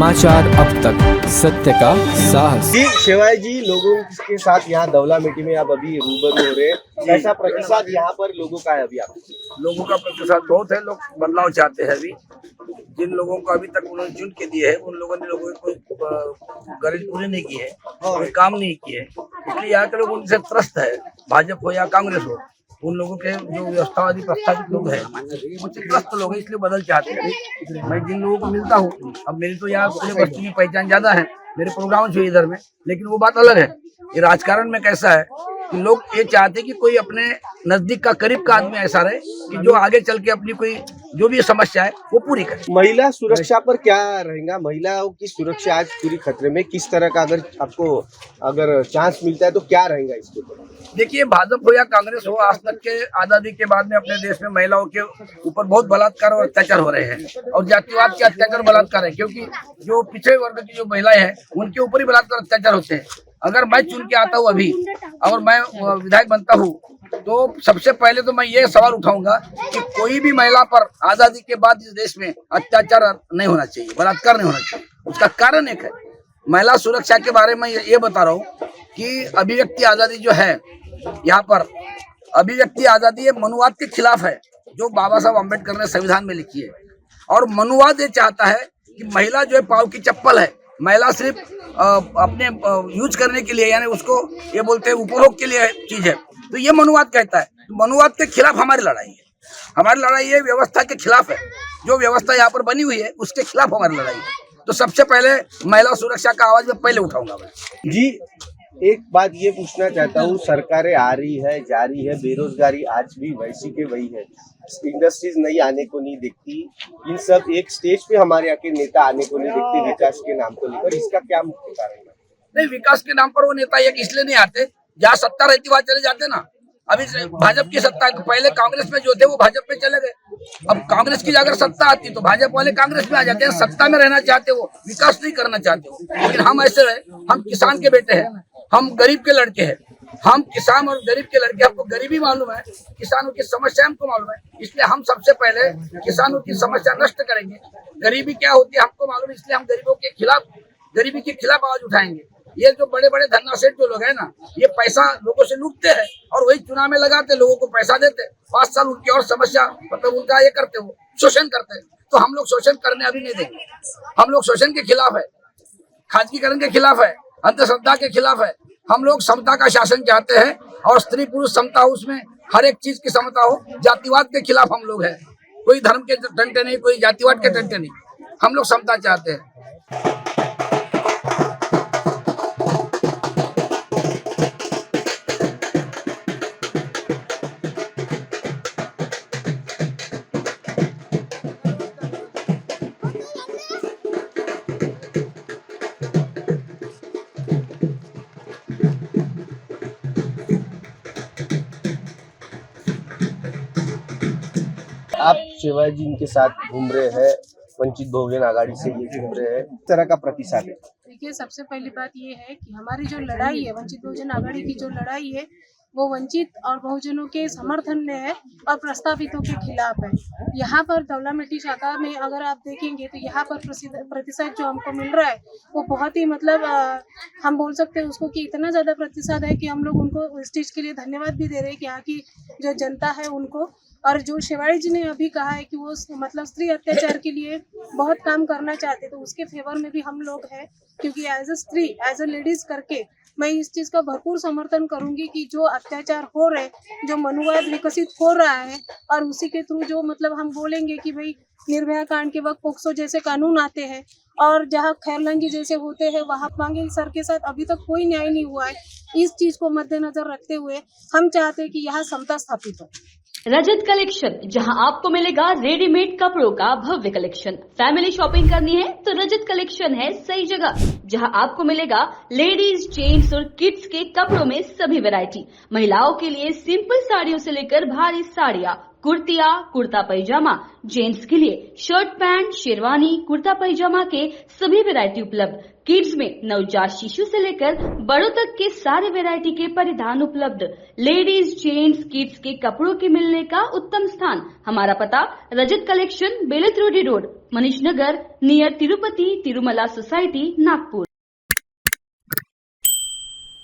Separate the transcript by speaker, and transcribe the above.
Speaker 1: समाचार अब तक, सत्य का साहस।
Speaker 2: जी शिवाय जी, लोगों के साथ यहाँ दौलामेटी में आप अभी रूबरू हो रहे हैं, कैसा प्रतिसाद यहाँ पर लोगों का है? अभी आप
Speaker 3: लोगों का प्रतिशत बहुत है, लोग बदलाव चाहते हैं। अभी जिन लोगों को अभी तक उन्होंने चुन के दिए है, उन लोगों ने लोगों की कोई गरज पूरी नहीं की है, कोई काम नहीं किए, इसलिए यहाँ के लोग उनसे त्रस्त है। भाजपा हो या कांग्रेस हो, उन लोगों के जो व्यवस्थावादी प्रस्तावित लोग हैं उनसे त्रस्त लोग हैं, इसलिए बदल चाहते हैं। मैं जिन लोगों को मिलता हूँ, अब मेरी तो यहाँ पूरे बस्ती में पहचान ज्यादा है, मेरे प्रोग्राम जो इधर में, लेकिन वो बात अलग है। ये राजकारण में कैसा है कि लोग ये चाहते हैं कि कोई अपने नजदीक का करीब का आदमी ऐसा रहे कि जो आगे चल के अपनी कोई जो भी समस्या है वो पूरी करे।
Speaker 2: महिला सुरक्षा पर क्या रहेगा? महिलाओं की सुरक्षा आज पूरी खतरे में, किस तरह का अगर चांस मिलता है तो क्या रहेगा इसके ऊपर?
Speaker 3: देखिए, भाजपा हो या कांग्रेस हो, आज तक के आजादी के बाद में अपने देश में महिलाओं के ऊपर बहुत बलात्कार और अत्याचार हो रहे हैं, और जातिवाद के अत्याचार बलात्कार है, क्योंकि जो पिछड़े वर्ग की जो महिलाएं हैं उनके ऊपर ही बलात्कार अत्याचार होते हैं। अगर मैं चुन के आता हूँ अभी और मैं विधायक बनता हूँ, तो सबसे पहले तो मैं ये सवाल उठाऊंगा कि कोई भी महिला पर आजादी के बाद इस देश में अत्याचार नहीं होना चाहिए, बलात्कार नहीं होना चाहिए। उसका कारण एक है, महिला सुरक्षा के बारे में ये बता रहा हूँ कि अभिव्यक्ति आजादी जो है, यहाँ पर अभिव्यक्ति आजादी ये मनुवाद के खिलाफ है, जो बाबा साहब अम्बेडकर ने संविधान में लिखी है। और मनुवाद ये चाहता है कि महिला जो है पाँव की चप्पल है, महिला सिर्फ अपने यूज करने के लिए, यानी उसको ये बोलते हैं उपभोग के लिए चीज है, तो ये मनुवाद कहता है। तो मनुवाद के खिलाफ हमारी लड़ाई है, हमारी लड़ाई ये व्यवस्था के खिलाफ है। जो व्यवस्था यहाँ पर बनी हुई है उसके खिलाफ हमारी लड़ाई है। तो सबसे पहले महिला सुरक्षा का आवाज मैं पहले उठाऊंगा। मैं
Speaker 2: जी एक बात ये पूछना चाहता हूँ, सरकारें आ रही है जा रही है, बेरोजगारी आज भी वैसी के वही है, इंडस्ट्रीज नई आने को नहीं दिखती, इन सब एक स्टेज पे हमारे यहाँ के नेता आने को नहीं दिखते विकास के नाम को लेकर, इसका क्या मुख्य कारण है?
Speaker 3: नहीं, विकास के नाम पर वो नेता एक इसलिए नहीं आते, जहाँ सत्ता रहती वहाँ चले जाते ना। अभी भाजपा की सत्ता है, तो पहले कांग्रेस में जो थे वो भाजपा में चले गए। अब कांग्रेस की अगर सत्ता आती तो भाजपा वाले कांग्रेस में आ जाते हैं। सत्ता में रहना चाहते हो, विकास नहीं करना चाहते हो। लेकिन हम ऐसे रहे, हम किसान के बेटे हैं, हम गरीब के लड़के हैं, हम किसान और गरीब के लड़के, हमको गरीबी मालूम है, किसानों की समस्या हमको मालूम है, इसलिए हम सबसे पहले किसानों की समस्या नष्ट करेंगे। गरीबी क्या होती है हमको मालूम है, इसलिए हम गरीबों के खिलाफ, गरीबी के खिलाफ आवाज उठाएंगे। ये जो बड़े बड़े धन्नासेठ जो लोग हैं ना, ये पैसा लोगों से लूटते हैं और वही चुनाव में लगाते, लोगों को पैसा देते, 5 साल उनकी और समस्या मतलब उनका ये करते हो, शोषण करते हैं। तो हम लोग शोषण करने अभी नहीं देंगे। हम लोग शोषण के खिलाफ है, खाजगीकरण के खिलाफ है, अंधश्रद्धा के खिलाफ है। हम लोग समता का शासन चाहते हैं, और स्त्री पुरुष समता हो, उसमें हर एक चीज की समता हो। जातिवाद के खिलाफ हम लोग हैं, कोई धर्म के टंटे नहीं, कोई जातिवाद के टंटे नहीं, हम लोग समता चाहते हैं।
Speaker 2: आप शिवाय जी इनके साथ घूम रहे हैं, वंचित बहुजन आघाड़ी से ये घूम रहे हैं, किस तरह का प्रतिसाद है?
Speaker 4: देखिए, सबसे पहली बात ये है कि हमारी जो लड़ाई है, वंचित बहुजन आघाड़ी की जो लड़ाई है, वो वंचित और बहुजनों के समर्थन में है और प्रस्तावितों के खिलाफ है। यहाँ पर दौलामेटी शाखा में अगर आप देखेंगे तो यहाँ पर प्रतिशत जो हमको मिल रहा है वो बहुत ही मतलब हम बोल सकते हैं उसको कि इतना ज़्यादा प्रतिशत है कि हम लोग उनको इस चीज़ के लिए धन्यवाद भी दे रहे हैं कि यहाँ की जो जनता है उनको। और जो शिवाड़ी जी ने अभी कहा है कि वो मतलब स्त्री अत्याचार के लिए बहुत काम करना चाहते, तो उसके फेवर में भी हम लोग हैं, क्योंकि एज अ स्त्री, एज अ लेडीज करके मैं इस चीज़ का भरपूर समर्थन करूंगी कि जो अत्याचार हो रहे, जो मनुवाद विकसित हो रहा है, और उसी के थ्रू जो मतलब हम बोलेंगे कि भाई निर्भया कांड के वक्त पोक्सो जैसे कानून आते हैं, और जहाँ खैरलंगी जैसे होते हैं, वहाँ मांगे सर के साथ अभी तक कोई न्याय नहीं हुआ है। इस चीज़ को मद्देनजर रखते हुए हम चाहते हैं कि यहाँ समता स्थापित हो।
Speaker 5: रजत कलेक्शन, जहां आपको मिलेगा रेडीमेड कपड़ों का भव्य कलेक्शन। फैमिली शॉपिंग करनी है तो रजत कलेक्शन है सही जगह, जहां आपको मिलेगा लेडीज, जेंट्स और किड्स के कपड़ों में सभी वैरायटी। महिलाओं के लिए सिंपल साड़ियों से लेकर भारी साड़ियां, कुर्तिया, कुर्ता पैजामा, जेंट्स के लिए शर्ट पैंट, शेरवानी, कुर्ता पैजामा के सभी वैरायटी उपलब्ध। किड्स में नवजात शिशु से लेकर बड़ों तक के सारे वैरायटी के परिधान उपलब्ध। लेडीज, जेंट्स, किड्स के कपड़ों के मिलने का उत्तम स्थान। हमारा पता रजत collection, बेलत रोडी road, Manish Nagar, near Tirupati Tirumala society, Nagpur.